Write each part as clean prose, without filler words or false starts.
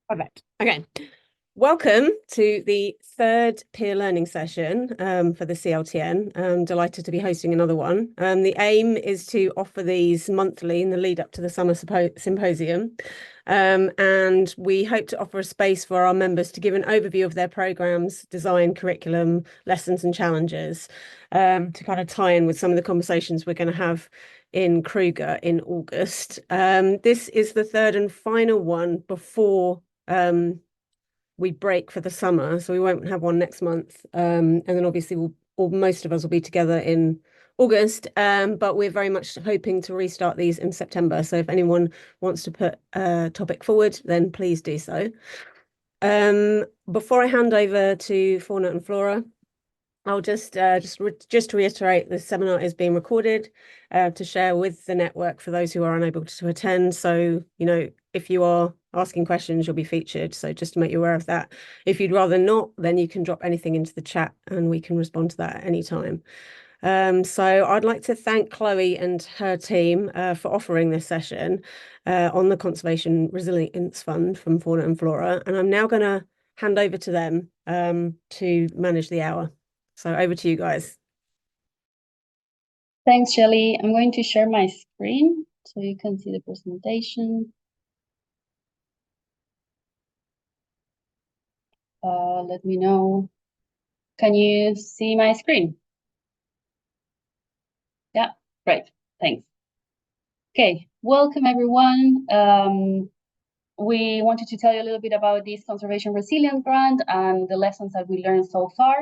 Perfect. Okay. Welcome to the third peer learning session for the CLTN. I'm delighted to be hosting another one. The aim is to offer these monthly in the lead up to the summer symposium. And we hope to offer a space for our members to give an overview of their programs, design, curriculum, lessons and challenges to kind of tie in with some of the conversations we're going to have in Kruger in August. This is the third and final one before we break for the summer, so we won't have one next month. And then obviously most of us will be together in August, but we're very much hoping to restart these in September. So if anyone wants to put a topic forward, then please do so. Before I hand over to Fauna and Flora, I'll just to reiterate, the seminar is being recorded to share with the network for those who are unable to attend. So, if you are asking questions, you'll be featured. So just to make you aware of that. If you'd rather not, then you can drop anything into the chat and we can respond to that at any time. So I'd like to thank Chloe and her team for offering this session on the Conservation Resilience Fund from Fauna and Flora. And I'm now going to hand over to them to manage the hour. So over to you guys. Thanks, Shelley. I'm going to share my screen so you can see the presentation. Let me know. Can you see my screen? Yeah, great. Thanks. Okay, welcome everyone. We wanted to tell you a little bit about this Conservation Resilience Grant and the lessons that we learned so far.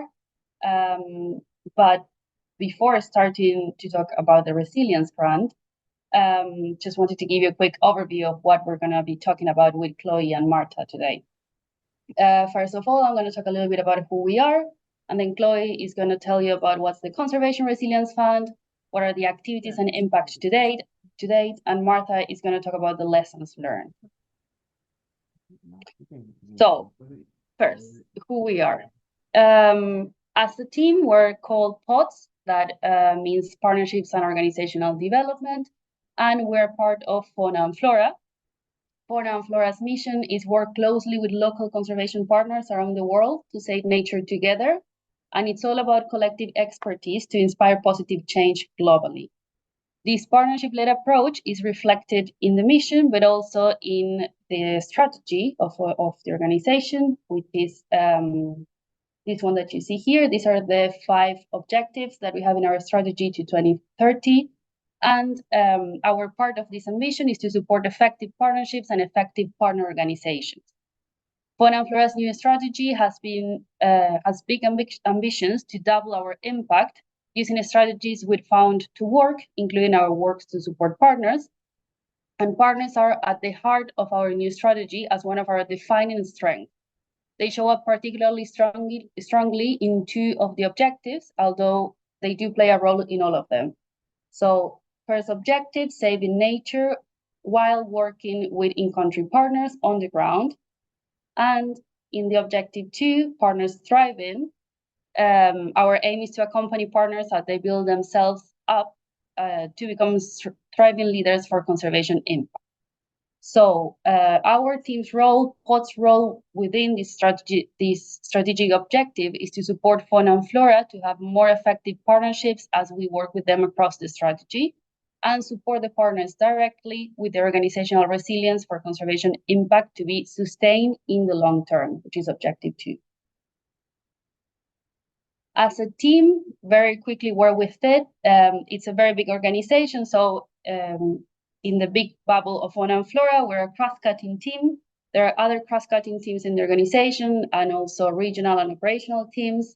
But before starting to talk about the Resilience Grant, just wanted to give you a quick overview of what we're going to be talking about with Chloe and Marta today. First of all, I'm going to talk a little bit about who we are, and then Chloe is going to tell you about what's the Conservation Resilience Fund, what are the activities and impacts to date, and Marta is going to talk about the lessons learned. So, first, who we are. As a team, we're called POTS, that means Partnerships and Organizational Development, and we're part of Fauna and Flora. Fauna and Flora's mission is work closely with local conservation partners around the world to save nature together, and it's all about collective expertise to inspire positive change globally. This partnership-led approach is reflected in the mission, but also in the strategy of the organization, which is this one that you see here. These are the 5 objectives that we have in our strategy to 2030. And our part of this ambition is to support effective partnerships and effective partner organizations. Fauna and Flora's new strategy has big ambitions to double our impact using strategies we found to work, including our works to support partners. And partners are at the heart of our new strategy as one of our defining strengths. They show up particularly strongly in 2 of the objectives, although they do play a role in all of them. So, first objective, saving nature while working with in-country partners on the ground. And in the objective 2, partners thriving, our aim is to accompany partners as they build themselves up to become thriving leaders for conservation impact. So our team's role, POT's role within this strategic objective is to support Fauna and Flora to have more effective partnerships as we work with them across the strategy, and support the partners directly with their organizational resilience for conservation impact to be sustained in the long term, which is objective 2. As a team, very quickly where we fit, it's a very big organization. So in the big bubble of Fauna and Flora, we're a cross-cutting team. There are other cross-cutting teams in the organization and also regional and operational teams.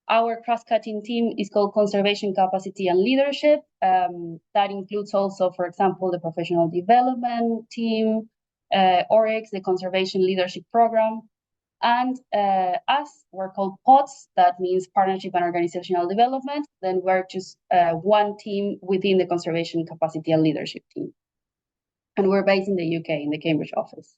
Our cross-cutting team is called Conservation Capacity and Leadership. That includes also, for example, the Professional Development Team, ORIX, the Conservation Leadership Program. And us, we're called POTS, that means Partnership and Organizational Development. Then we're just one team within the Conservation Capacity and Leadership team. And we're based in the UK, in the Cambridge office.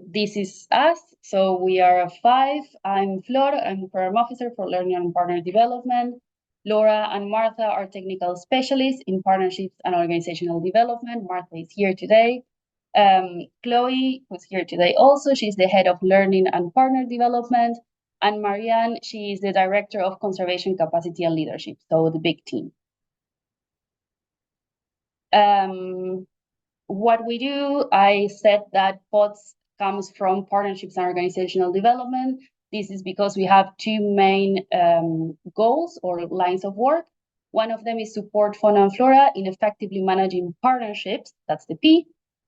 This is us. So we are 5. I'm Flor, I'm Program Officer for Learning and Partner Development. Laura and Martha are technical specialists in partnerships and organizational development. Martha is here today. Chloe, who's here today also, she's the head of learning and partner development. And Marianne, she is the director of conservation capacity and leadership, so the big team. What we do, I said that POTS comes from partnerships and organizational development. This is because we have two main goals or lines of work. One of them is support Fauna and Flora in effectively managing partnerships, that's the P.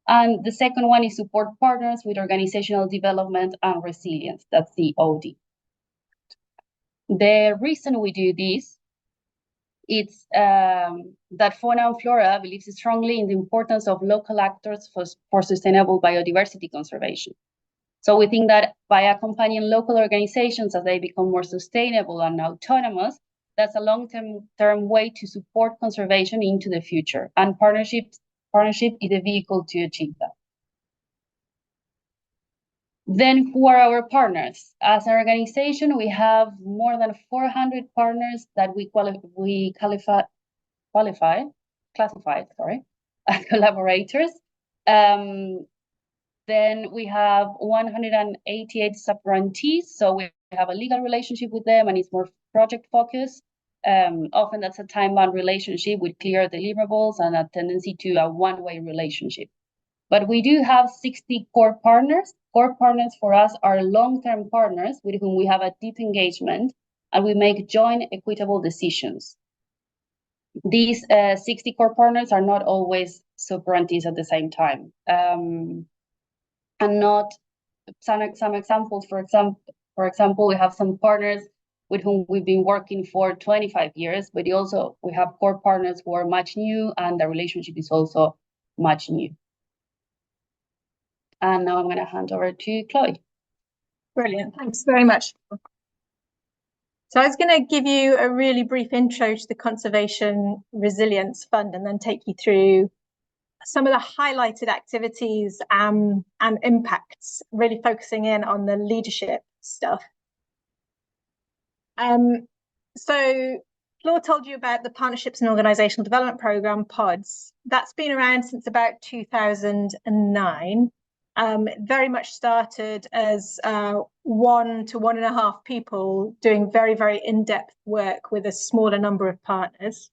And the second one is support partners with organizational development and resilience, that's the OD. The reason we do this, it's that Fauna and Flora believes strongly in the importance of local actors for sustainable biodiversity conservation. So we think that by accompanying local organizations as they become more sustainable and autonomous, that's a long-term way to support conservation into the future. And partnership is a vehicle to achieve that. Then who are our partners? As an organization, we have more than 400 partners that we classify as collaborators. Then we have 188 sub-grantees, so we have a legal relationship with them and it's more project focused. Often that's a time-bound relationship with clear deliverables and a tendency to a one-way relationship. But we do have 60 core partners. Core partners for us are long-term partners with whom we have a deep engagement and we make joint equitable decisions. These 60 core partners are not always sub-grantees at the same time. And not some examples, for example, we have some partners with whom we've been working for 25 years, but we have core partners who are much new and the relationship is also much new. And now I'm going to hand over to Chloe. Brilliant, thanks very much. So I was going to give you a really brief intro to the Conservation Resilience Fund and then take you through some of the highlighted activities and impacts, really focusing in on the leadership stuff. So Flora told you about the Partnerships and Organizational Development Programme, PODS. That's been around since about 2009. It very much started as 1 to 1.5 people doing very, very in-depth work with a smaller number of partners.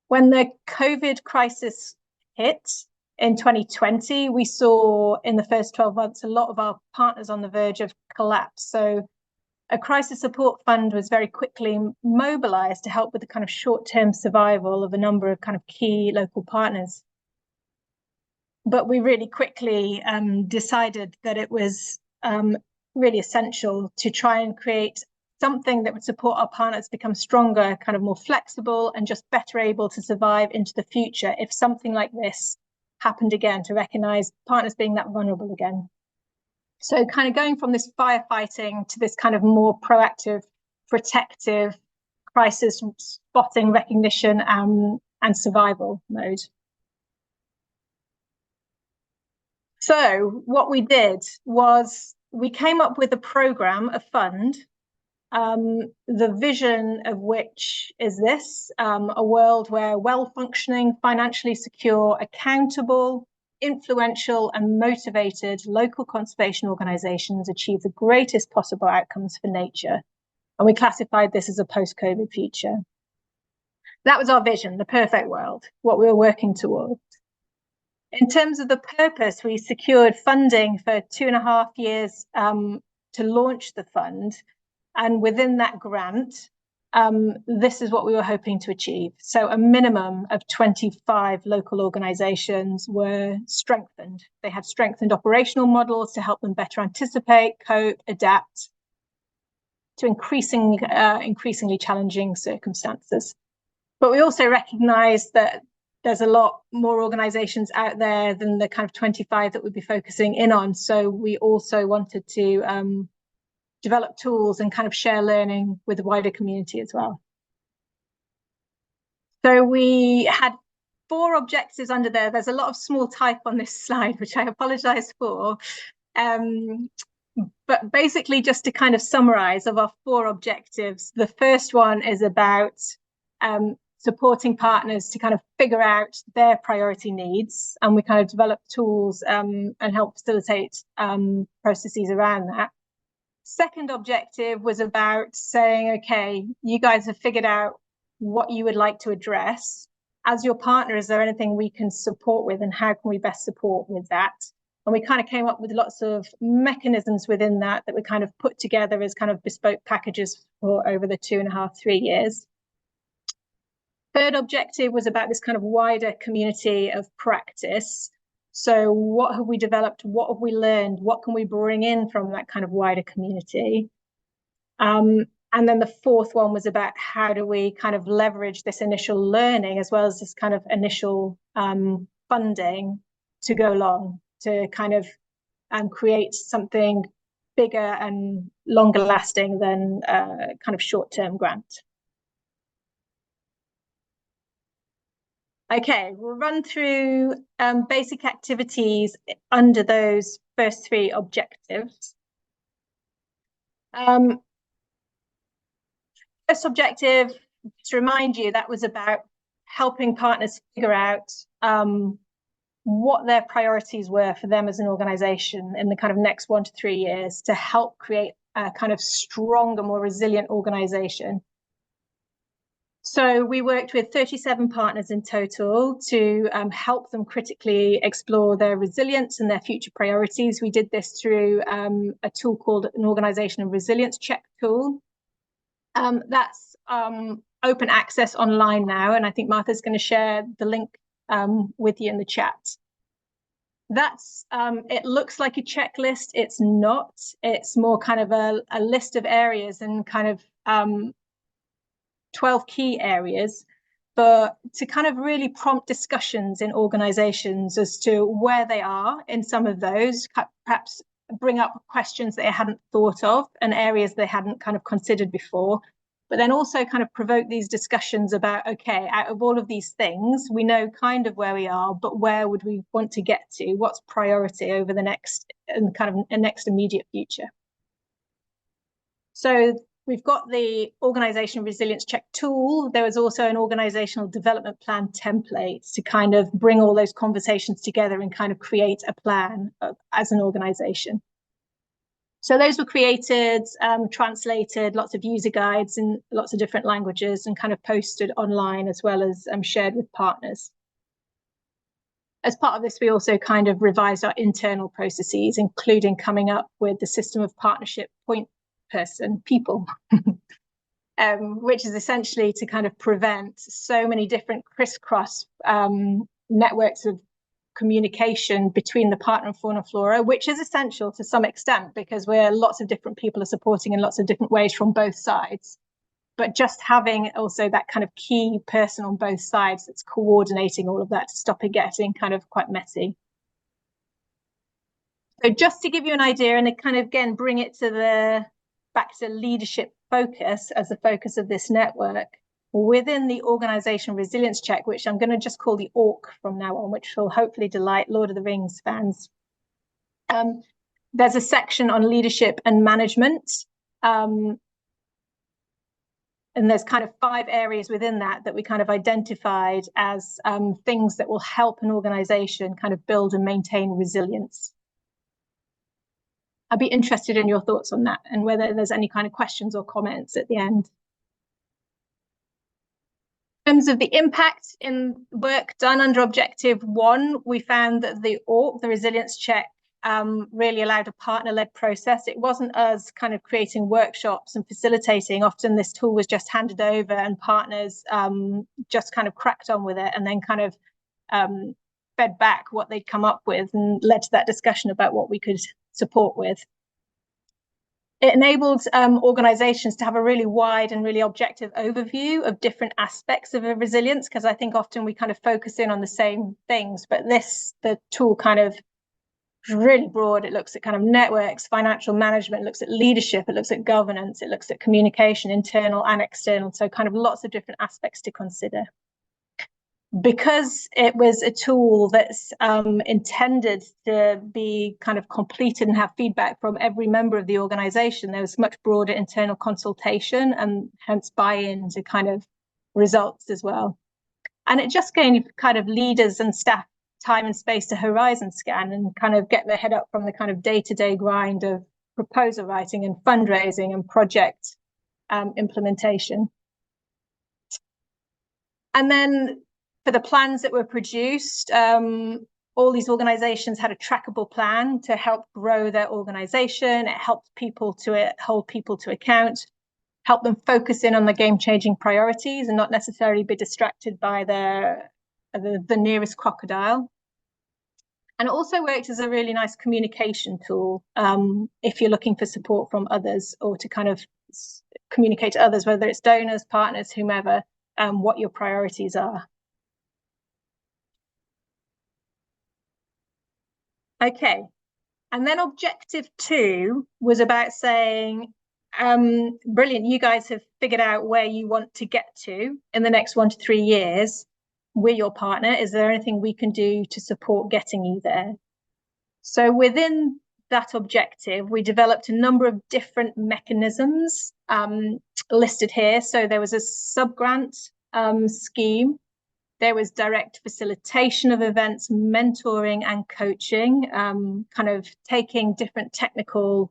When the COVID crisis hit in 2020, we saw in the first 12 months a lot of our partners on the verge of collapse. So a crisis support fund was very quickly mobilized to help with the kind of short-term survival of a number of kind of key local partners. But we really quickly decided that it was really essential to try and create something that would support our partners become stronger, kind of more flexible and just better able to survive into the future if something like this happened again, to recognize partners being that vulnerable again. So kind of going from this firefighting to this kind of more proactive, protective, crisis spotting, recognition and survival mode. So what we did was we came up with a program, a fund, the vision of which is this, a world where well-functioning, financially secure, accountable, influential and motivated local conservation organizations achieve the greatest possible outcomes for nature. And we classified this as a post-COVID future. That was our vision, the perfect world, what we were working towards. In terms of the purpose, we secured funding for 2.5 years to launch the fund. And within that grant, this is what we were hoping to achieve. So a minimum of 25 local organizations were strengthened. They had strengthened operational models to help them better anticipate, cope, adapt to increasingly challenging circumstances. But we also recognize that there's a lot more organizations out there than the kind of 25 that we'd be focusing in on. So we also wanted to develop tools and kind of share learning with the wider community as well. So we had 4 objectives under there. There's a lot of small type on this slide, which I apologize for. But basically, just to kind of summarize of our 4 objectives, the first one is about supporting partners to kind of figure out their priority needs, and we kind of develop tools and help facilitate processes around that. Second objective was about saying, okay, you guys have figured out what you would like to address. As your partner, is there anything we can support with, and how can we best support with that? And we kind of came up with lots of mechanisms within that we kind of put together as kind of bespoke packages for over the 2.5, 3 years. Third objective was about this kind of wider community of practice. So what have we developed? What have we learned? What can we bring in from that kind of wider community? And then the fourth one was about how do we kind of leverage this initial learning as well as this kind of initial funding to go along to kind of create something bigger and longer lasting than kind of short-term grant. Okay, we'll run through basic activities under those first 3 objectives. First objective, to remind you, that was about helping partners figure out what their priorities were for them as an organization in the kind of next 1 to 3 years to help create a kind of stronger, more resilient organization. So we worked with 37 partners in total to help them critically explore their resilience and their future priorities. We did this through a tool called an organizational resilience check tool. That's open access online now, and I think Martha's going to share the link with you in the chat. That's it looks like a checklist. It's not. It's more kind of a list of areas and kind of 12 key areas, but to kind of really prompt discussions in organizations as to where they are in some of those, perhaps bring up questions they hadn't thought of and areas they hadn't kind of considered before, but then also kind of provoke these discussions about, okay, out of all of these things, we know kind of where we are, but where would we want to get to? What's priority over the next and kind of next immediate future? So we've got the organization resilience check tool. There was also an organizational development plan template to kind of bring all those conversations together and kind of create a plan as an organization. So those were created, translated, lots of user guides in lots of different languages and kind of posted online as well as shared with partners. As part of this, we also kind of revised our internal processes, including coming up with the system of partnership point person, people, which is essentially to kind of prevent so many different crisscross networks of communication between the partner and Fauna Flora, which is essential to some extent because we're lots of different people are supporting in lots of different ways from both sides. But just having also that kind of key person on both sides that's coordinating all of that to stop it getting kind of quite messy. So just to give you an idea and it kind of, again, bring it to the back to leadership focus as the focus of this network, within the organization resilience check, which I'm going to just call the ORC from now on, which will hopefully delight Lord of the Rings fans. There's a section on leadership and management. And there's kind of 5 areas within that we kind of identified as things that will help an organization kind of build and maintain resilience. I'd be interested in your thoughts on that and whether there's any kind of questions or comments at the end. In terms of the impact in work done under Objective 1, we found that the ORC, the resilience check, really allowed a partner-led process. It wasn't us kind of creating workshops and facilitating. Often this tool was just handed over and partners just kind of cracked on with it and then kind of fed back what they'd come up with and led to that discussion about what we could support with. It enabled organizations to have a really wide and really objective overview of different aspects of a resilience, because I think often we kind of focus in on the same things, but the tool kind of really broad. It looks at kind of networks, financial management, it looks at leadership, it looks at governance, it looks at communication, internal and external. So kind of lots of different aspects to consider. Because it was a tool that's intended to be kind of completed and have feedback from every member of the organization, there was much broader internal consultation and hence buy-in to kind of results as well. And it just gave kind of leaders and staff time and space to horizon scan and kind of get their head up from the kind of day-to-day grind of proposal writing and fundraising and project implementation. And then for the plans that were produced, all these organizations had a trackable plan to help grow their organization. It helped people to hold people to account, help them focus in on the game-changing priorities and not necessarily be distracted by the nearest crocodile. And it also worked as a really nice communication tool if you're looking for support from others or to kind of communicate to others, whether it's donors, partners, whomever, what your priorities are. Okay, and then objective 2 was about saying, brilliant, you guys have figured out where you want to get to in the next 1 to 3 years. We're your partner. Is there anything we can do to support getting you there? So within that objective, we developed a number of different mechanisms listed here. So there was a sub-grant scheme. There was direct facilitation of events, mentoring and coaching, kind of taking different technical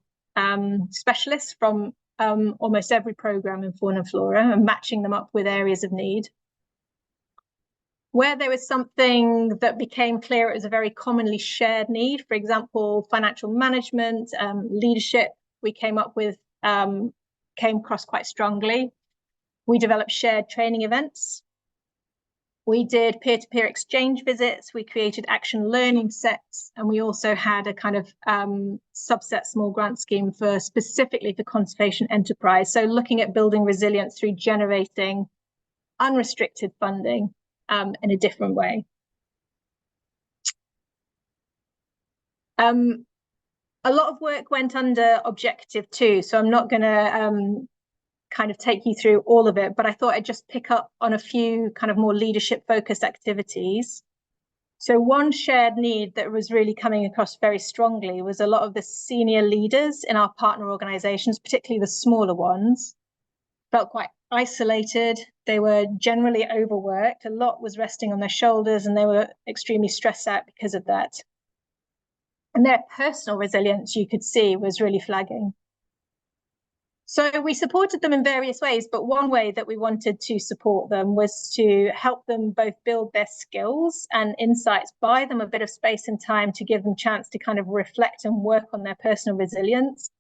specialists from almost every program in Fauna Flora and matching them up with areas of need. Where there was something that became clear, it was a very commonly shared need, for example, financial management, leadership, we came across quite strongly. We developed shared training events. We did peer-to-peer exchange visits. We created action learning sets. And we also had a kind of subset small grant scheme for specifically for conservation enterprise. So looking at building resilience through generating unrestricted funding in a different way. A lot of work went under objective 2, so I'm not going to kind of take you through all of it, but I thought I'd just pick up on a few kind of more leadership focused activities. So one shared need that was really coming across very strongly was a lot of the senior leaders in our partner organizations, particularly the smaller ones, felt quite isolated. They were generally overworked. A lot was resting on their shoulders and they were extremely stressed out because of that. And their personal resilience, you could see, was really flagging. So we supported them in various ways, but one way that we wanted to support them was to help them both build their skills and insights, buy them a bit of space and time to give them a chance to kind of reflect and work on their personal resilience,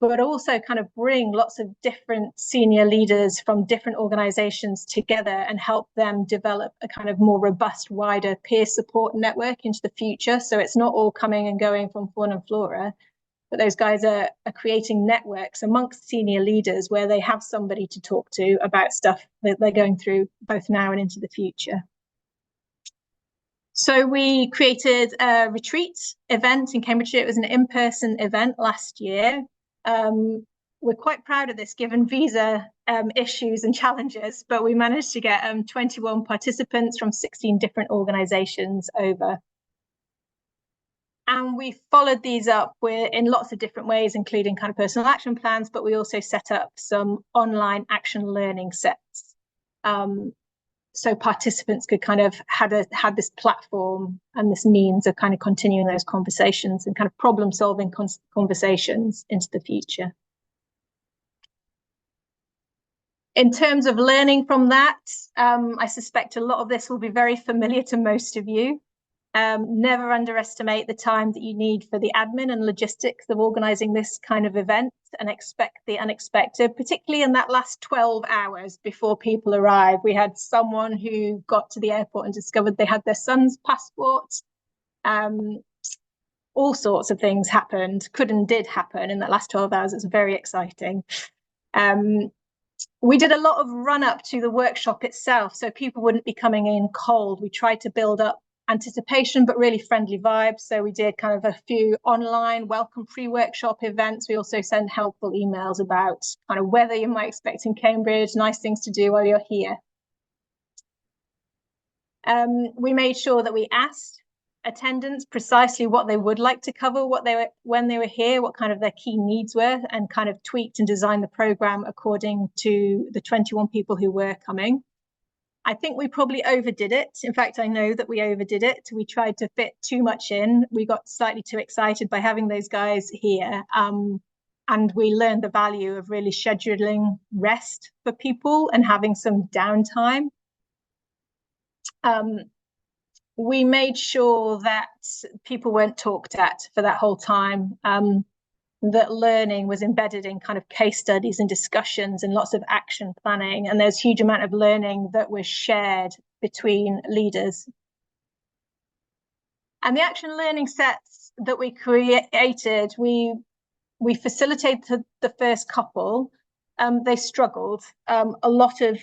but also kind of bring lots of different senior leaders from different organizations together and help them develop a kind of more robust, wider peer support network into the future. So it's not all coming and going from Fauna Flora, but those guys are creating networks amongst senior leaders where they have somebody to talk to about stuff that they're going through both now and into the future. So we created a retreat event in Cambridgeshire. It was an in-person event last year. We're quite proud of this given visa issues and challenges, but we managed to get 21 participants from 16 different organizations over. And we followed these up in lots of different ways, including kind of personal action plans, but we also set up some online action learning sets. So participants could kind of had this platform and this means of kind of continuing those conversations and kind of problem solving conversations into the future. In terms of learning from that, I suspect a lot of this will be very familiar to most of you. Never underestimate the time that you need for the admin and logistics of organizing this kind of event and expect the unexpected, particularly in that last 12 hours before people arrive. We had someone who got to the airport and discovered they had their son's passport. All sorts of things happened, could and did happen in that last 12 hours. It's very exciting. We did a lot of run up to the workshop itself, so people wouldn't be coming in cold. We tried to build up anticipation, but really friendly vibes. So we did kind of a few online welcome pre-workshop events. We also send helpful emails about kind of weather you might expect in Cambridge, nice things to do while you're here. We made sure that we asked attendants precisely what they would like to cover, when they were here, what kind of their key needs were, and kind of tweaked and designed the program according to the 21 people who were coming. I think we probably overdid it. In fact, I know that we overdid it. We tried to fit too much in. We got slightly too excited by having those guys here. And we learned the value of really scheduling rest for people and having some downtime. We made sure that people weren't talked at for that whole time. That learning was embedded in kind of case studies and discussions and lots of action planning. And there's a huge amount of learning that was shared between leaders. And the action learning sets that we created, we facilitated the first couple. They struggled a lot of,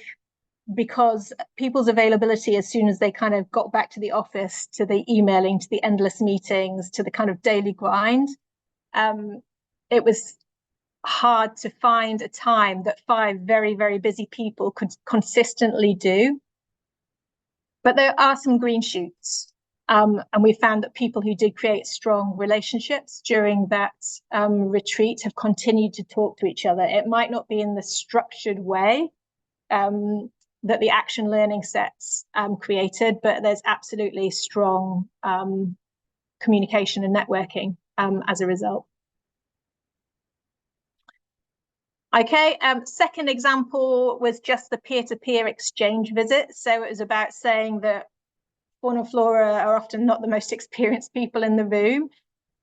because people's availability as soon as they kind of got back to the office, to the emailing, to the endless meetings, to the kind of daily grind, it was hard to find a time that 5 very, very busy people could consistently do. But there are some green shoots. And we found that people who did create strong relationships during that retreat have continued to talk to each other. It might not be in the structured way that the action learning sets created, but there's absolutely strong communication and networking as a result. Okay, second example was just the peer-to-peer exchange visit. So it was about saying that Fauna Flora are often not the most experienced people in the room.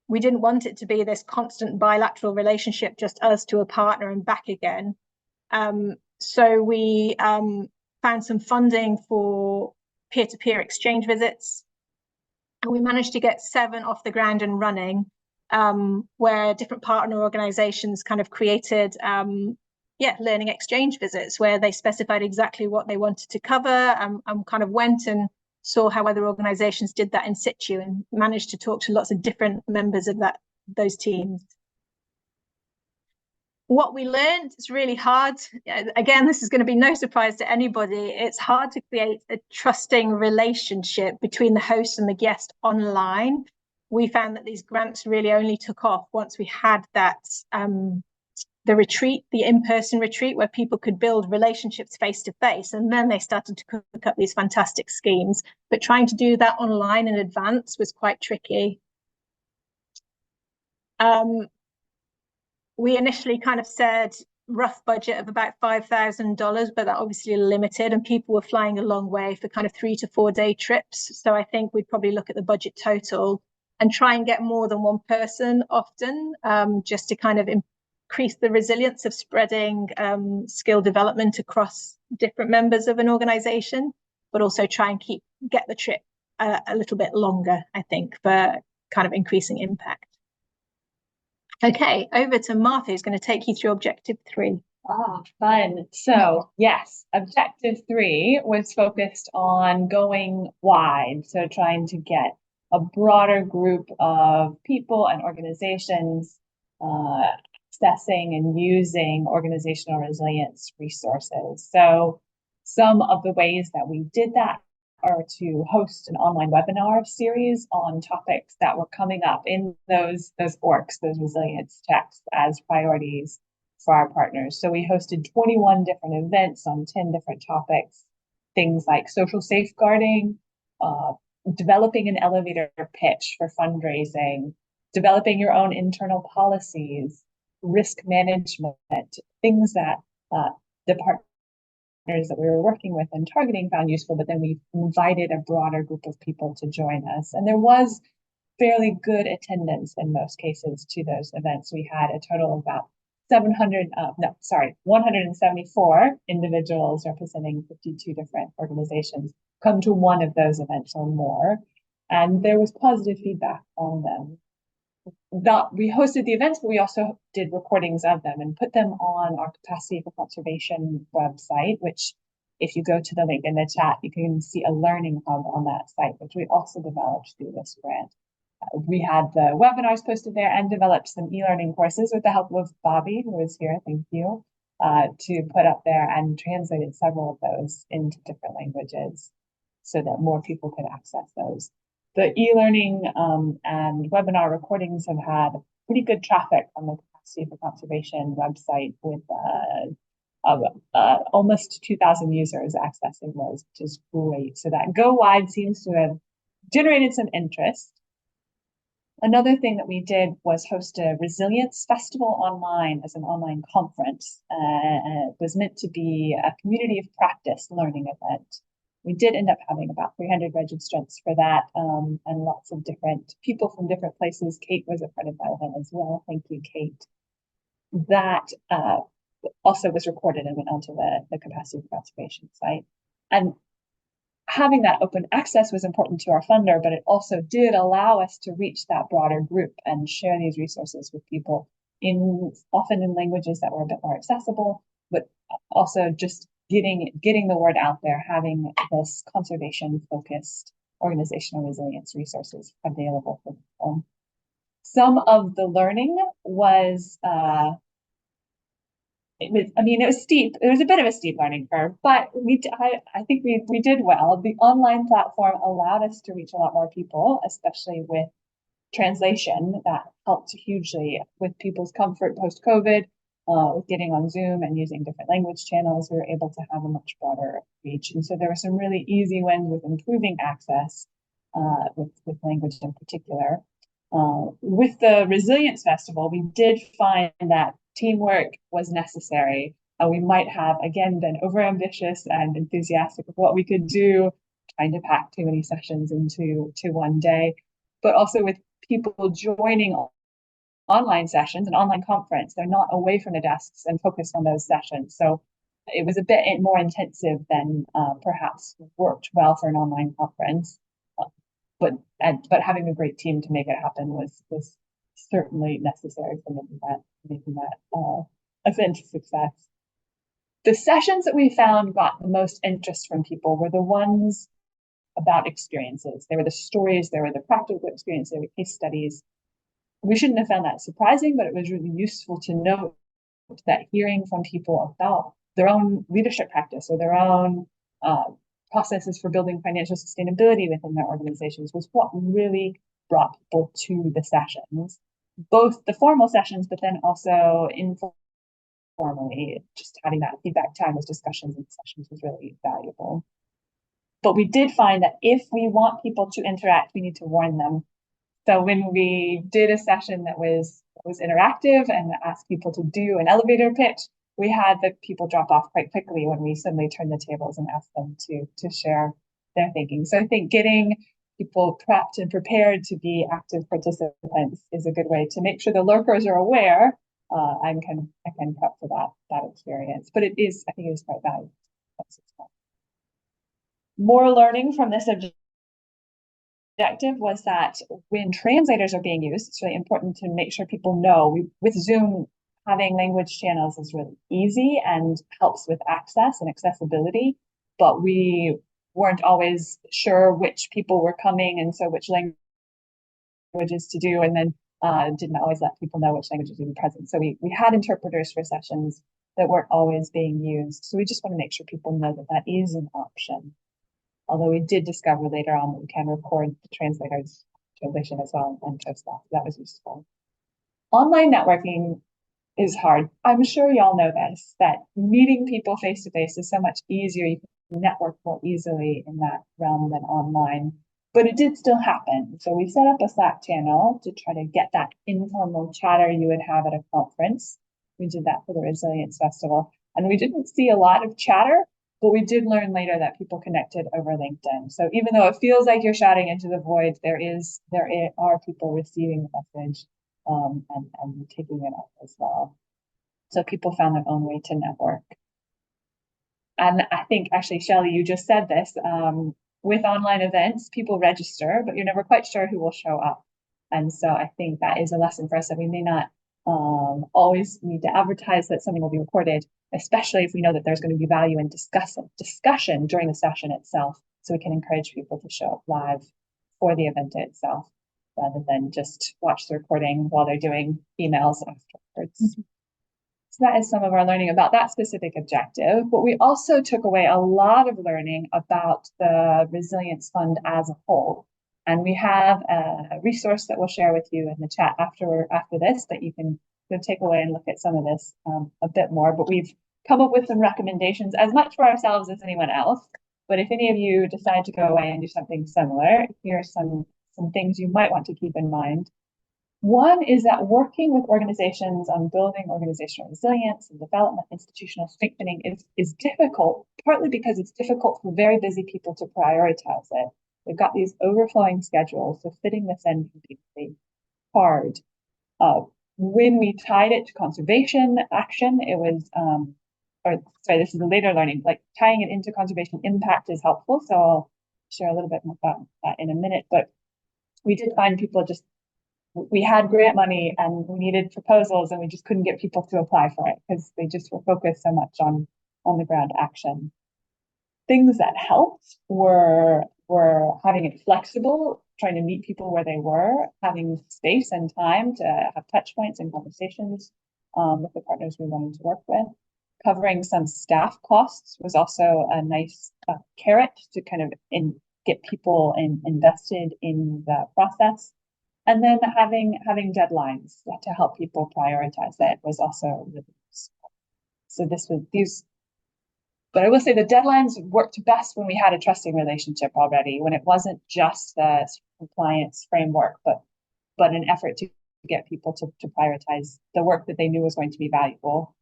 We didn't want it to be this constant bilateral relationship, just us to a partner and back again. So we found some funding for peer-to-peer exchange visits. And we managed to get 7 off the ground and running, where different partner organizations kind of created learning exchange visits where they specified exactly what they wanted to cover, and kind of went and saw how other organizations did that in situ and managed to talk to lots of different members of those teams. What we learned is really hard. Again, this is going to be no surprise to anybody. It's hard to create a trusting relationship between the host and the guest online. We found that these grants really only took off once we had that the retreat, the in-person retreat, where people could build relationships face to face, and then they started to cook up these fantastic schemes. But trying to do that online in advance was quite tricky. We initially kind of said rough budget of about $5,000, but that obviously limited, and people were flying a long way for kind of 3 to 4 day trips. So I think we'd probably look at the budget total and try and get more than one person often, just to kind of increase the resilience of spreading skill development across different members of an organization, but also try and get the trip a little bit longer, I think, for kind of increasing impact. Okay, over to Martha, who's going to take you through objective 3. Fun. So yes, objective 3 was focused on going wide. So trying to get a broader group of people and organizations accessing and using organizational resilience resources. So some of the ways that we did that are to host an online webinar series on topics that were coming up in those ORCs, those resilience checks, as priorities for our partners. So we hosted 21 different events on 10 different topics, things like social safeguarding, developing an elevator pitch for fundraising, developing your own internal policies, risk management, things that the partners that we were working with and targeting found useful, but then we invited a broader group of people to join us. And there was fairly good attendance in most cases to those events. We had a total of about 174 individuals representing 52 different organizations come to one of those events or more. And there was positive feedback on them. We hosted the events, but we also did recordings of them and put them on our Capacity for Conservation website, which if you go to the link in the chat, you can see a learning hub on that site, which we also developed through this grant. We had the webinars posted there and developed some e-learning courses with the help of Bobby, who is here, thank you, to put up there, and translated several of those into different languages so that more people could access those. The e-learning and webinar recordings have had pretty good traffic on the Capacity for Conservation website, with almost 2,000 users accessing those, which is great. So that Go Wide seems to have generated some interest. Another thing that we did was host a resilience festival online as an online conference. It was meant to be a community of practice learning event. We did end up having about 300 registrants for that, and lots of different people from different places. Kate was a part of that event as well. Thank you, Kate. That also was recorded and went onto the capacity conservation site. And having that open access was important to our funder, but it also did allow us to reach that broader group and share these resources with people often in languages that were a bit more accessible, but also just getting the word out there, having this conservation-focused organizational resilience resources available for people. Some of the learning was it was steep. It was a bit of a steep learning curve, but I think we did well. The online platform allowed us to reach a lot more people, especially with translation. That helped hugely with people's comfort post-COVID, with getting on Zoom and using different language channels. We were able to have a much broader reach. And so there were some really easy wins with improving access, with language in particular. With the Resilience Festival, we did find that teamwork was necessary. We might have, again, been overambitious and enthusiastic of what we could do, trying to pack too many sessions into one day, but also with people joining online sessions, an online conference, they're not away from the desks and focused on those sessions. So it was a bit more intensive than perhaps worked well for an online conference. But having a great team to make it happen was certainly necessary for making that event a success. The sessions that we found got the most interest from people were the ones about experiences. They were the stories, they were the practical experience, they were case studies. We shouldn't have found that surprising, but it was really useful to note that hearing from people about their own leadership practice or their own processes for building financial sustainability within their organizations was what really brought people to the sessions, both the formal sessions, but then also informally. Just having that feedback time, those discussions in sessions was really valuable. But we did find that if we want people to interact, we need to warn them. So when we did a session that was interactive and asked people to do an elevator pitch, we had the people drop off quite quickly when we suddenly turned the tables and asked them to share their thinking. So I think getting people prepped and prepared to be active participants is a good way to make sure the lurkers are aware. I can prep for that experience, but I think it is quite valuable. More learning from this objective was that when translators are being used, it's really important to make sure people know. With Zoom, having language channels is really easy and helps with access and accessibility, but we weren't always sure which people were coming and so which languages to do, and then didn't always let people know which languages would be present. So we had interpreters for sessions that weren't always being used. So we just want to make sure people know that that is an option. Although we did discover later on that we can record the translator's translation as well and post that. That was useful. Online networking is hard. I'm sure y'all know this, that meeting people face to face is so much easier. You can network more easily in that realm than online, but it did still happen. So we set up a Slack channel to try to get that informal chatter you would have at a conference. We did that for the Resilience Festival, and we didn't see a lot of chatter, but we did learn later that people connected over LinkedIn. So even though it feels like you're shouting into the void, there are people receiving the message and taking it up as well. So people found their own way to network. And I think actually, Shelley, you just said this, with online events, people register, but you're never quite sure who will show up. And so I think that is a lesson for us that we may not always need to advertise that something will be recorded, especially if we know that there's going to be value in discussion during the session itself. So we can encourage people to show up live for the event itself, rather than just watch the recording while they're doing emails afterwards. Mm-hmm. So that is some of our learning about that specific objective. But we also took away a lot of learning about the Resilience Fund as a whole. And we have a resource that we'll share with you in the chat after this that you can take away and look at some of this a bit more. But we've come up with some recommendations, as much for ourselves as anyone else. But if any of you decide to go away and do something similar, here are some things you might want to keep in mind. One is that working with organizations on building organizational resilience and development, institutional strengthening is difficult, partly because it's difficult for very busy people to prioritize it. They've got these overflowing schedules, so fitting this in can be really hard. When we tied it to conservation action, it was, this is a later learning, like tying it into conservation impact is helpful. So I'll share a little bit more about that in a minute, but we did find people we had grant money and we needed proposals and we just couldn't get people to apply for it because they just were focused so much on the ground action. Things that helped were having it flexible, trying to meet people where they were, having space and time to have touch points and conversations with the partners we wanted to work with. Covering some staff costs was also a nice carrot to kind of get people invested in the process. And then having deadlines to help people prioritize that was also really useful. So but I will say the deadlines worked best when we had a trusting relationship already, when it wasn't just the compliance framework, but an effort to get people to prioritize the work that they knew was going to be valuable.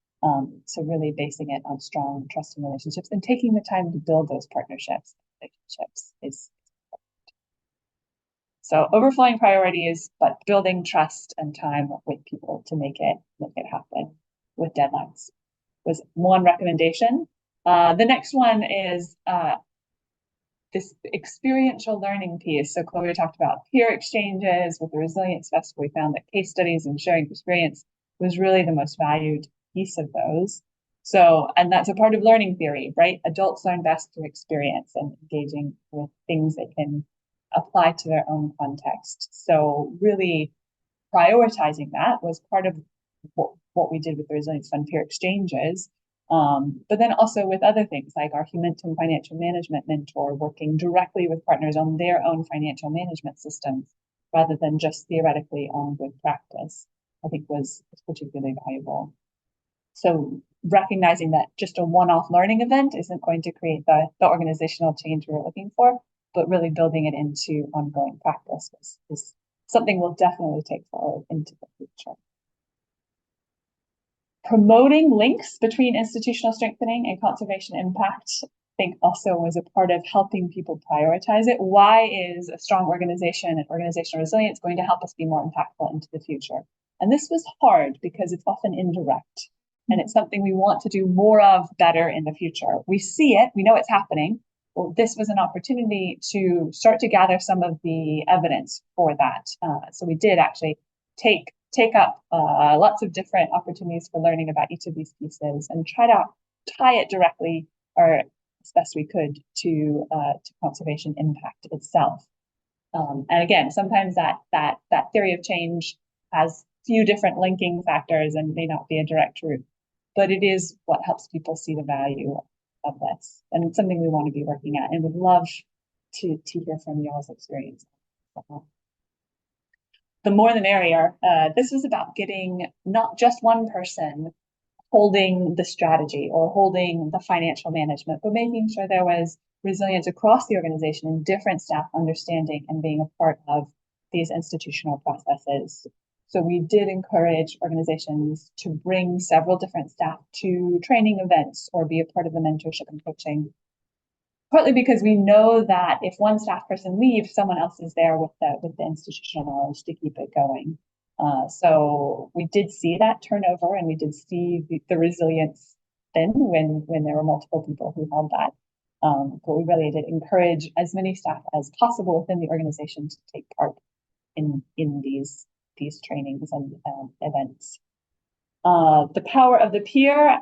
So really basing it on strong trusting relationships and taking the time to build those relationships is important. So overflowing priorities, but building trust and time with people to make it happen with deadlines was one recommendation. The next one is this experiential learning piece. So Chloe talked about peer exchanges with the Resilience Festival. We found that case studies and sharing experience was really the most valued piece of those. So, and that's a part of learning theory, right? Adults learn best through experience and engaging with things they can apply to their own context. So really prioritizing that was part of what we did with the Resilience Fund peer exchanges. But then also with other things like our Humantum financial management mentor working directly with partners on their own financial management systems rather than just theoretically on good practice, I think was particularly valuable. So recognizing that just a one-off learning event isn't going to create the organizational change we're looking for, but really building it into ongoing practice is something we'll definitely take forward into the future. Promoting links between institutional strengthening and conservation impact, I think also was a part of helping people prioritize it. Why is a strong organization and organizational resilience going to help us be more impactful into the future? And this was hard because it's often indirect and it's something we want to do more of better in the future. We see it, we know it's happening. Well, this was an opportunity to start to gather some of the evidence for that. So we did actually take up lots of different opportunities for learning about each of these pieces and try to tie it directly or as best we could to conservation impact itself. And again, sometimes that theory of change has few different linking factors and may not be a direct route, but it is what helps people see the value of this. And it's something we want to be working at and would love to hear from y'all's experience. The more the merrier. This was about getting not just one person holding the strategy or holding the financial management, but making sure there was resilience across the organization and different staff understanding and being a part of these institutional processes. So we did encourage organizations to bring several different staff to training events or be a part of the mentorship and coaching. Partly because we know that if one staff person leaves, someone else is there with the institutional knowledge to keep it going. So we did see that turnover, and we did see the resilience then when there were multiple people who held that. But we really did encourage as many staff as possible within the organization to take part in these trainings and events. The power of the peer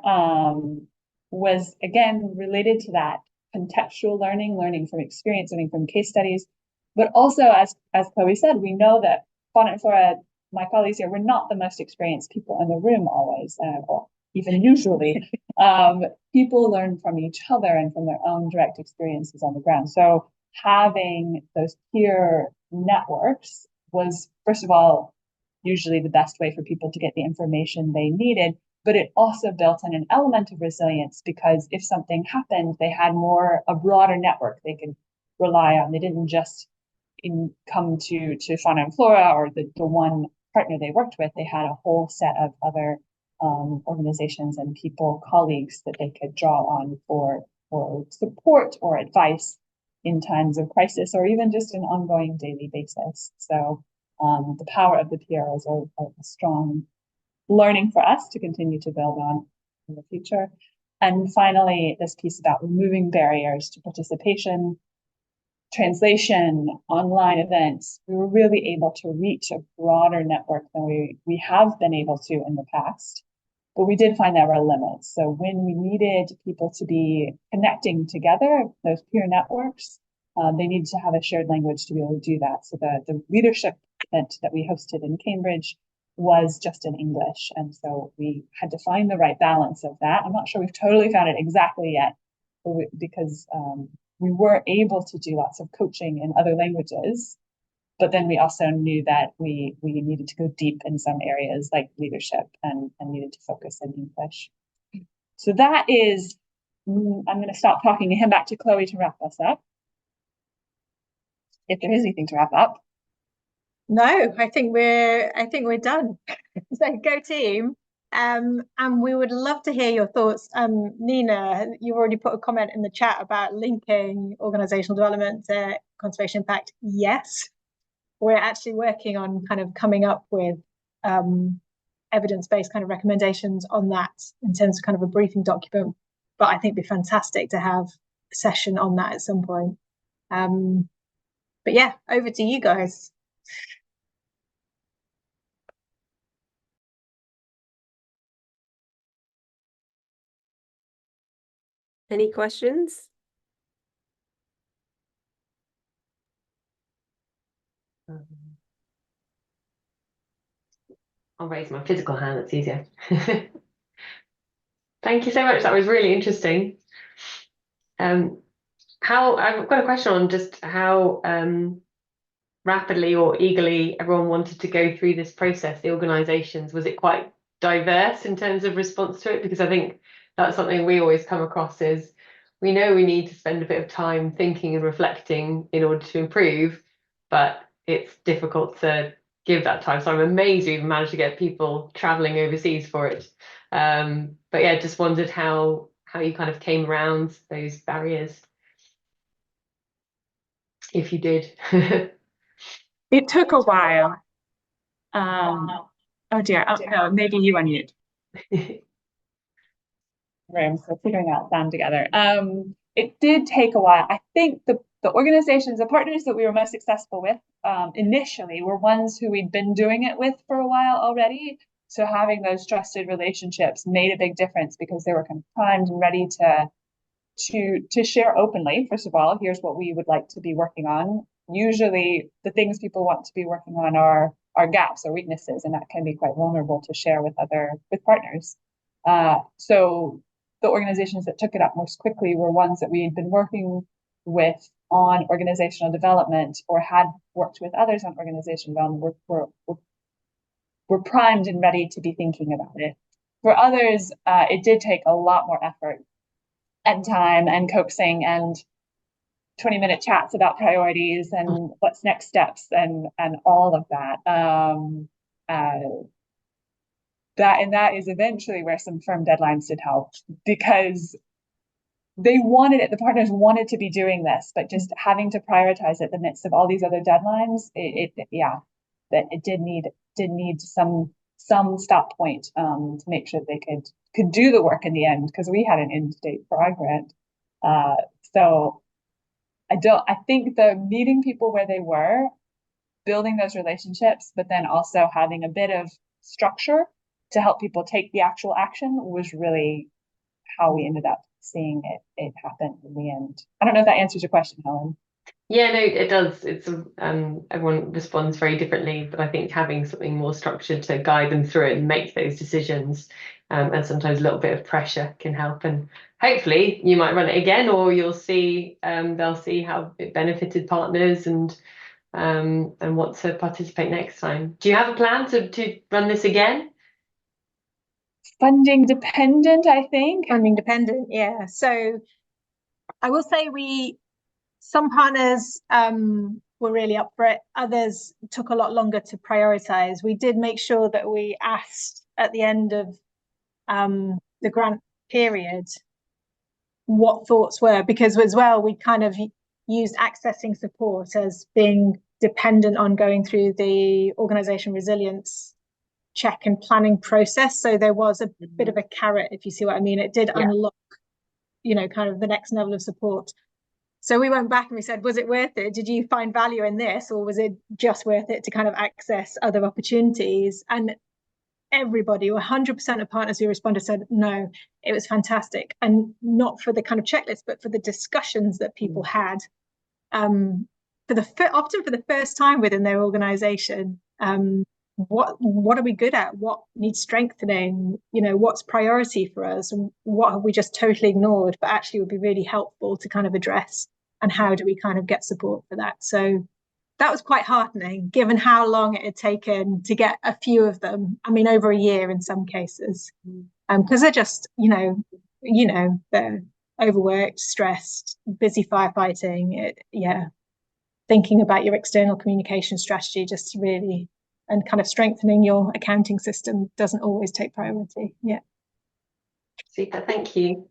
was again related to that contextual learning from experience, learning from case studies, but also as Chloe said, we know that Fauna Flora, my colleagues here, we're not the most experienced people in the room always, or even usually. People learn from each other and from their own direct experiences on the ground. So having those peer networks was, first of all, usually the best way for people to get the information they needed, but it also built in an element of resilience because if something happened, they had a broader network they could rely on. They didn't just come to Fauna and Flora or the one partner they worked with. They had a whole set of other organizations and people, colleagues that they could draw on for support or advice in times of crisis or even just an ongoing daily basis. So the power of the PROs are a strong learning for us to continue to build on in the future. And finally, this piece about removing barriers to participation, translation, online events. We were really able to reach a broader network than we have been able to in the past. But we did find there were limits. So when we needed people to be connecting together, those peer networks, they needed to have a shared language to be able to do that. So the leadership event that we hosted in Cambridge was just in English. And so we had to find the right balance of that. I'm not sure we've totally found it exactly yet, because we were able to do lots of coaching in other languages. But then we also knew that we needed to go deep in some areas like leadership and needed to focus in English. So that is, I'm going to stop talking and hand back to Chloe to wrap us up. If there is anything to wrap up. No, I think we're done. So go team. And we would love to hear your thoughts. Nina, you've already put a comment in the chat about linking organizational development to conservation impact. Yes, we're actually working on kind of coming up with evidence-based kind of recommendations on that in terms of kind of a briefing document. But I think it'd be fantastic to have a session on that at some point. But yeah, over to you guys. Any questions? I'll raise my physical hand, it's easier. Thank you so much. That was really interesting. I've got a question on just how rapidly or eagerly everyone wanted to go through this process, the organizations. Was it quite diverse in terms of response to it? Because I think that's something we always come across is we know we need to spend a bit of time thinking and reflecting in order to improve, but it's difficult to give that time. So I'm amazed we even managed to get people traveling overseas for it. But yeah, just wondered how you kind of came around those barriers, if you did. It took a while. Oh dear. Oh no, maybe you unmute. Room, so figuring out sound together. It did take a while. I think the organizations, the partners that we were most successful with initially were ones who we'd been doing it with for a while already. So having those trusted relationships made a big difference because they were kind of primed and ready to share openly. First of all, here's what we would like to be working on. Usually the things people want to be working on are gaps or weaknesses, and that can be quite vulnerable to share with partners. So the organizations that took it up most quickly were ones that we had been working with on organizational development or had worked with others on organizational development. We're primed and ready to be thinking about it. For others, it did take a lot more effort and time and coaxing and 20-minute chats about priorities and what's next steps and all of that. That is eventually where some firm deadlines did help because they wanted it. The partners wanted to be doing this, but just having to prioritize it in the midst of all these other deadlines, it did need some stop point to make sure they could do the work in the end because we had an end date for our grant. So I think the meeting people where they were, building those relationships, but then also having a bit of structure to help people take the actual action was really how we ended up seeing it happen in the end. I don't know if that answers your question, Helen. Yeah, no, it does. It's everyone responds very differently, but I think having something more structured to guide them through it and make those decisions, and sometimes a little bit of pressure can help. And hopefully you might run it again, or you'll see they'll see how it benefited partners and want to participate next time. Do you have a plan to run this again? funding dependent, I think. Funding dependent, yeah. So I will say some partners were really up for it. Others took a lot longer to prioritize. We did make sure that we asked at the end of the grant period what thoughts were, because as well, we kind of used accessing support as being dependent on going through the organization resilience check and planning process. So there was a bit of a carrot, if you see what I mean. It did unlock, kind of the next level of support. So we went back and we said, was it worth it? Did you find value in this, or was it just worth it to kind of access other opportunities? And everybody, 100% of partners who responded said, no, it was fantastic. And not for the kind of checklist, but for the discussions that people had, often for the first time within their organization. What are we good at? What needs strengthening? What's priority for us? And what have we just totally ignored, but actually would be really helpful to kind of address? And how do we kind of get support for that? So that was quite heartening, given how long it had taken to get a few of them. I mean, over a year in some cases, because they're just, they're overworked, stressed, busy firefighting. Thinking about your external communication strategy just really, and kind of strengthening your accounting system doesn't always take priority. Yeah. Super, thank you.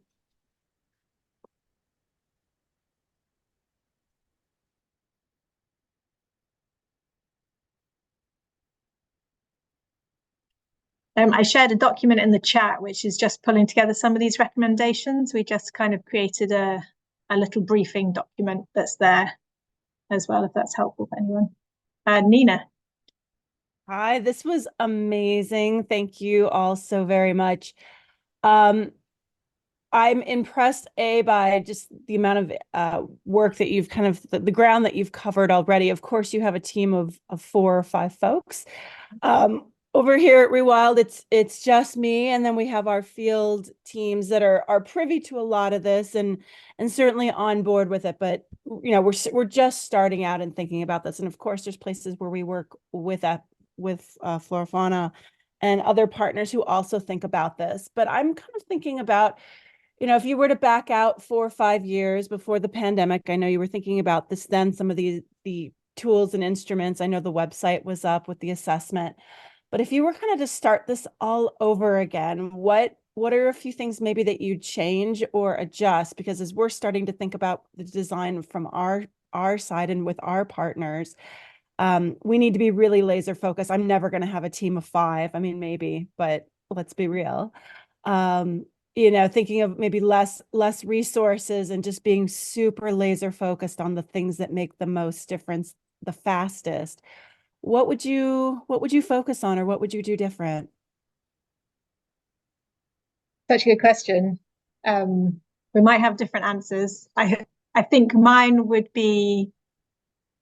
I shared a document in the chat, which is just pulling together some of these recommendations. We just kind of created a little briefing document that's there as well, if that's helpful for anyone. Nina. Hi, this was amazing. Thank you all so very much. I'm impressed, by just the amount of work that you've kind of, the ground that you've covered already. Of course, you have a team of 4 or 5 folks. Over here at Rewild, it's just me, and then we have our field teams that are privy to a lot of this and certainly on board with it. But we're just starting out and thinking about this. And of course, there's places where we work with Flora Fauna and other partners who also think about this. But I'm kind of thinking about, if you were to back out 4 or 5 years before the pandemic, I know you were thinking about this then, some of the tools and instruments. I know the website was up with the assessment. But if you were kind of to start this all over again, what are a few things maybe that you'd change or adjust? Because as we're starting to think about the design from our side and with our partners, we need to be really laser focused. I'm never going to have a team of 5. I mean, maybe, but let's be real. Thinking of maybe less resources and just being super laser focused on the things that make the most difference the fastest. What would you focus on, or what would you do different? Such a good question. We might have different answers. I think mine would be,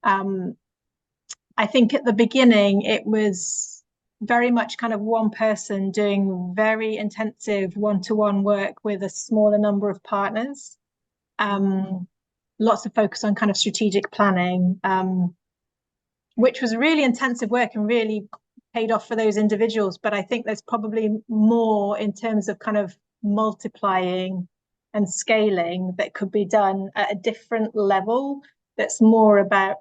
I think at the beginning it was very much kind of one person doing very intensive one-to-one work with a smaller number of partners. Lots of focus on kind of strategic planning, which was really intensive work and really paid off for those individuals. But I think there's probably more in terms of kind of multiplying and scaling that could be done at a different level, that's more about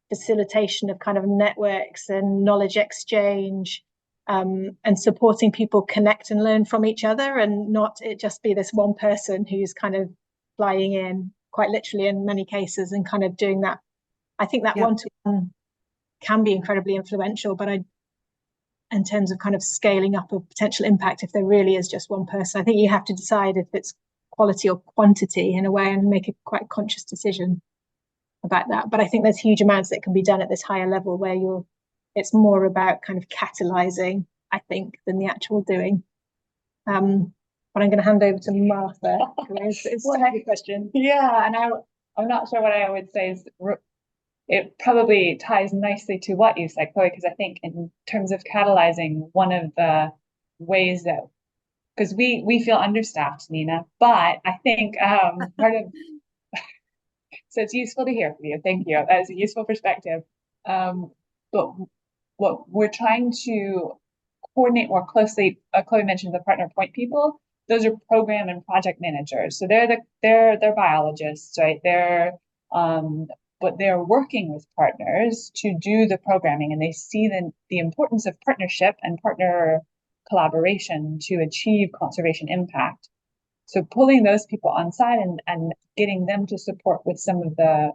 facilitation of kind of networks and knowledge exchange, and supporting people connect and learn from each other, and not it just be this one person who's kind of flying in, quite literally in many cases, and kind of doing that. I think that one-to-one can be incredibly influential, but in terms of kind of scaling up a potential impact, if there really is just one person, I think you have to decide if it's quality or quantity in a way, and make a quite conscious decision about that. But I think there's huge amounts that can be done at this higher level where it's more about kind of catalyzing, I think, than the actual doing. But I'm going to hand over to Martha. It's a good question. Yeah, and I'm not sure what I would say is it probably ties nicely to what you said, Chloe, because I think in terms of catalyzing, one of the ways that, because we feel understaffed, Nina, but I think part of, so it's useful to hear from you. Thank you. That's a useful perspective. But what we're trying to coordinate more closely. Chloe mentioned the partner point people. Those are program and project managers. So they're biologists, right? But they're working with partners to do the programming, and they see the importance of partnership and partner collaboration to achieve conservation impact. So pulling those people on side and getting them to support with some of the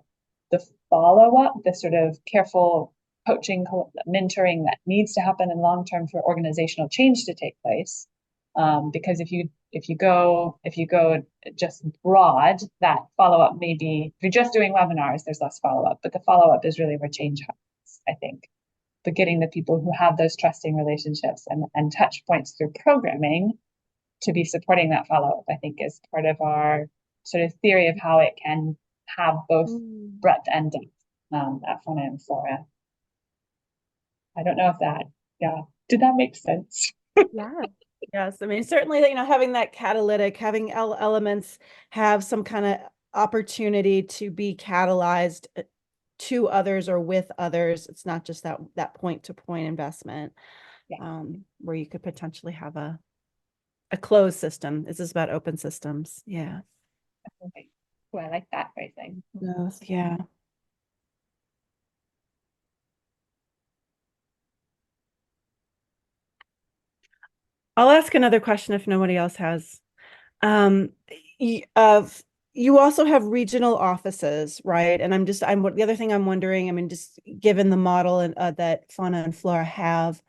follow-up, the sort of careful coaching, mentoring that needs to happen in long term for organizational change to take place. Because if you go just broad, that follow-up may be, if you're just doing webinars, there's less follow-up, but the follow-up is really where change happens, I think. But getting the people who have those trusting relationships and touch points through programming to be supporting that follow-up, I think, is part of our sort of theory of how it can have both breadth and depth at Fauna and Flora. I don't know if did that make sense? Yeah. Yes. I mean, certainly, having that catalytic, having elements have some kind of opportunity to be catalyzed to others or with others. It's not just that point-to-point investment, where you could potentially have a closed system. This is about open systems. Yeah. Okay. Oh, I like that phrasing. Yes, yeah. I'll ask another question if nobody else has. You also have regional offices, right? And the other thing I'm wondering, I mean, just given the model that Fauna and Flora have,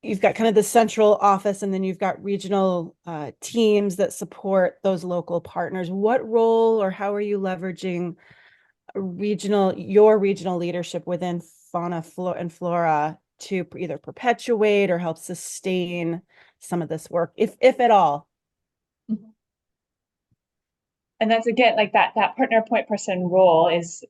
you've got kind of the central office, and then you've got regional teams that support those local partners. What role or how are you leveraging your regional leadership within Fauna and Flora to either perpetuate or help sustain some of this work, if at all? And that's, again, like that partner point person role is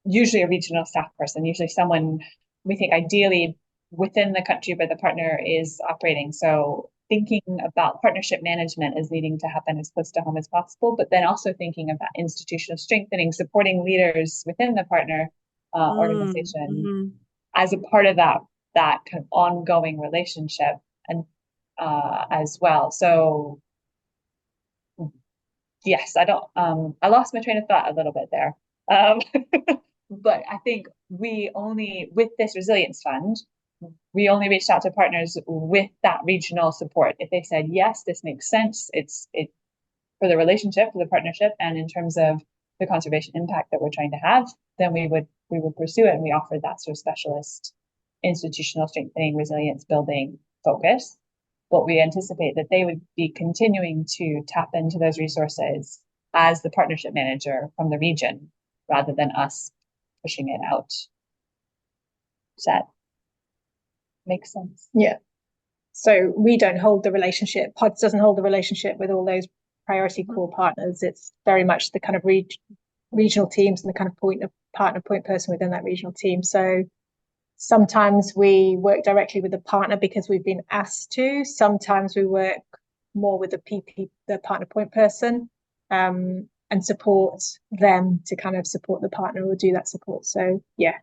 usually a regional staff person, usually someone we think ideally within the country where the partner is operating. So thinking about partnership management is needing to happen as close to home as possible, but then also thinking about institutional strengthening, supporting leaders within the partner organization as a part of that kind of ongoing relationship, and as well. So yes, I lost my train of thought a little bit there. But I think with this resilience fund, we only reached out to partners with that regional support. If they said, yes, this makes sense, it's for the relationship, for the partnership, and in terms of the conservation impact that we're trying to have, then we would pursue it. And we offered that sort of specialist institutional strengthening, resilience building focus. But we anticipate that they would be continuing to tap into those resources as the partnership manager from the region, rather than us pushing it out. Does that make sense? Yeah. So we don't hold the relationship. PODS doesn't hold the relationship with all those priority core partners. It's very much the kind of regional teams and the kind of partner point person within that regional team. So sometimes we work directly with the partner because we've been asked to. Sometimes we work more with the partner point person, and support them to kind of support the partner or do that support. So yeah,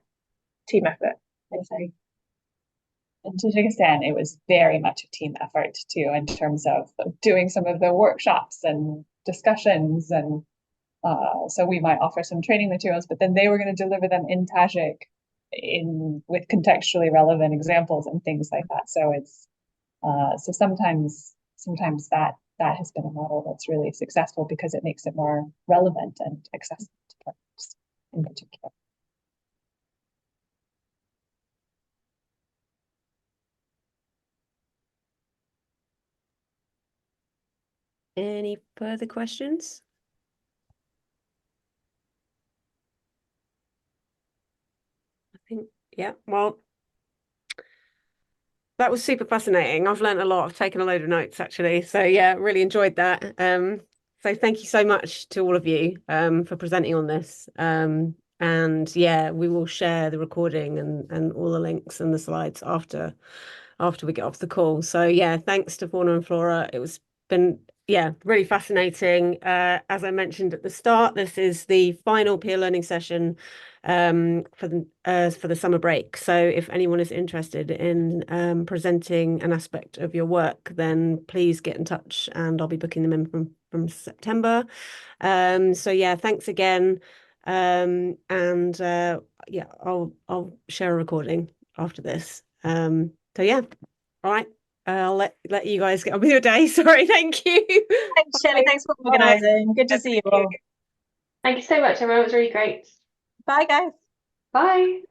team effort, I'd say. And to an extent, it was very much a team effort too, in terms of doing some of the workshops and discussions. And so we might offer some training materials, but then they were going to deliver them in Tajik with contextually relevant examples and things like that. So it's so sometimes that has been a model that's really successful because it makes it more relevant and accessible to partners in particular. Any further questions? I think, yeah, well, that was super fascinating. I've learned a lot. I've taken a load of notes, actually. So yeah, really enjoyed that. So thank you so much to all of you for presenting on this. And yeah, we will share the recording and all the links and the slides after we get off the call. So yeah, thanks to Fauna and Flora. Been really fascinating. As I mentioned at the start, this is the final peer learning session for the summer break. So if anyone is interested in presenting an aspect of your work, then please get in touch, and I'll be booking them in from September. So yeah, thanks again. And yeah, I'll share a recording after this. So yeah, all right. I'll let you guys get on with your day. Sorry, thank you. Thanks, Shelley. Thanks for organising. Good to see you all. Thank you so much, everyone. It was really great. Bye, guys. Bye.